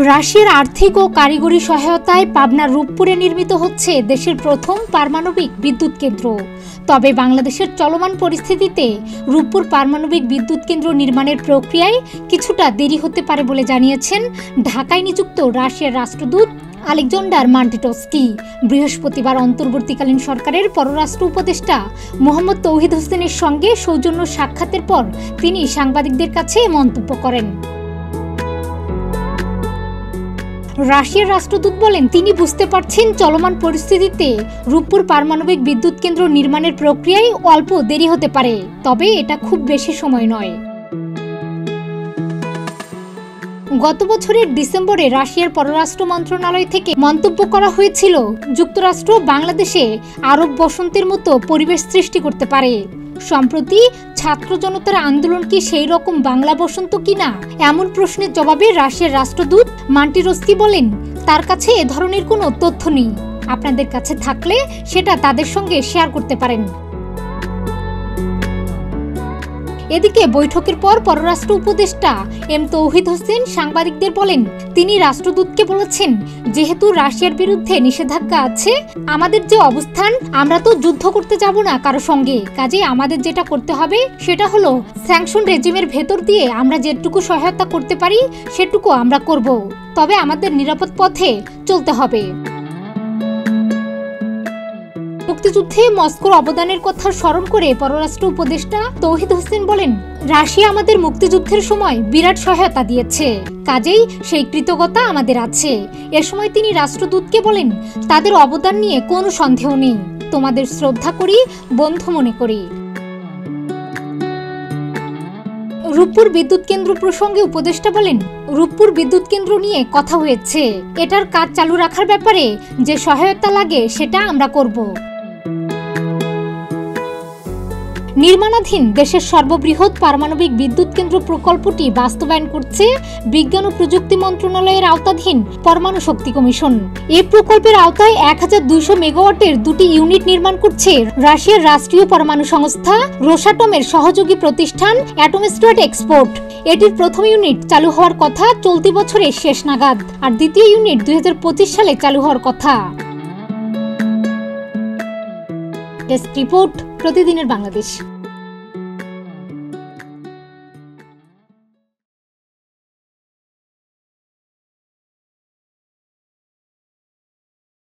রাশিয়ার আর্থিক ও কারিগরি সহায়তায় পাবনার রূপপুরে নির্মিত হচ্ছে দেশের প্রথম পারমাণবিক বিদ্যুৎ কেন্দ্র। তবে বাংলাদেশের চলমান পরিস্থিতিতে রূপপুর পারমাণবিক বিদ্যুৎ কেন্দ্র নির্মাণের প্রক্রিয়ায় কিছুটা দেরি হতে পারে বলে জানিয়েছেন ঢাকায় নিযুক্ত রাশিয়ার রাষ্ট্রদূত আলেকজান্ডার মান্টিটস্কি। বৃহস্পতিবার অন্তর্বর্তীকালীন সরকারের পররাষ্ট্র উপদেষ্টা মোহাম্মদ তৌহিদ হোসেনের সঙ্গে সৌজন্য সাক্ষাতের পর তিনি সাংবাদিকদের কাছে মন্তব্য করেন। রাশিয়ার রাষ্ট্রদূত বলেন, তিনি বুঝতে পারছেন চলমান পরিস্থিতিতে রূপপুর পারমাণবিক বিদ্যুৎ কেন্দ্র নির্মাণের প্রক্রিয়ায় অল্প দেরি হতে পারে, তবে এটা খুব বেশি সময় নয়। গত বছরের ডিসেম্বরে রাশিয়ার পররাষ্ট্র মন্ত্রণালয় থেকে মন্তব্য করা হয়েছিল, যুক্তরাষ্ট্র বাংলাদেশে আরব বসন্তের মতো পরিবেশ সৃষ্টি করতে পারে। সম্প্রতি ছাত্র জনতার আন্দোলন কি সেই রকম বাংলা বসন্ত কিনা এমন প্রশ্নের জবাবে রাশিয়ার রাষ্ট্রদূত মান্টিটস্কি বলেন, তার কাছে এ ধরনের কোনো তথ্য নেই। আপনাদের কাছে থাকলে সেটা তাদের সঙ্গে শেয়ার করতে পারেন। এদিকে বৈঠকের পর পররাষ্ট্র উপদেষ্টা এম তৌহিদ হোসেন সাংবাদিকদের বলেন, তিনি রাষ্ট্রদূতকে বলেছেন, যেহেতু রাশিয়ার বিরুদ্ধে নিষেধাজ্ঞা আছে, আমাদের যে অবস্থান, আমরা তো যুদ্ধ করতে যাব না কারো সঙ্গে। কাজে আমাদের যেটা করতে হবে সেটা হলো স্যাংশন রেজিমের ভেতর দিয়ে আমরা যেটুকু সহায়তা করতে পারি সেটুকু আমরা করব, তবে আমাদের নিরাপদ পথে চলতে হবে। মুক্তিযুদ্ধে মস্কোর অবদানের কথা স্মরণ করে পররাষ্ট্র উপদেষ্টা তৌহিদ হোসেন বলেন, রাশিয়া আমাদের মুক্তিযুদ্ধের সময় বিরাট সহায়তা দিয়েছে, কাজেই সেই কৃতজ্ঞতা আমাদের আছে। এ সময় তিনি রাষ্ট্রদূতকে বলেন, তাদের অবদান নিয়ে কোনো সন্দেহ নেই, তোমাদের শ্রদ্ধা করি, বন্ধু মনে করি। রূপপুর বিদ্যুৎ কেন্দ্র প্রসঙ্গে উপদেষ্টা বলেন, রূপপুর বিদ্যুৎ কেন্দ্র নিয়ে কথা হয়েছে, এটার কাজ চালু রাখার ব্যাপারে যে সহায়তা লাগে সেটা আমরা করব। নির্মাণাধীন দেশের সর্ববৃহৎ পারমাণবিক বিদ্যুৎ কেন্দ্র প্রকল্পটি বাস্তবায়ন করছে বিজ্ঞান ও প্রযুক্তি মন্ত্রণালয়ের আওতাধীন পরমাণু শক্তি কমিশন। এই প্রকল্পের আওতায় 1200 মেগাওয়াটের দুটি ইউনিট নির্মাণ করছে রাশিয়ার রাষ্ট্রীয় পরমাণু সংস্থা রোসাটমের সহযোগী প্রতিষ্ঠান অ্যাটমস্ট্রেট এক্সপোর্ট। এটির প্রথম ইউনিট চালু হওয়ার কথা চলতি বছরের শেষ নাগাদ, আর দ্বিতীয় ইউনিট 2025 সালে চালু হওয়ার কথা। ডেস্ক রিপোর্ট, প্রতিদিনের বাংলাদেশ।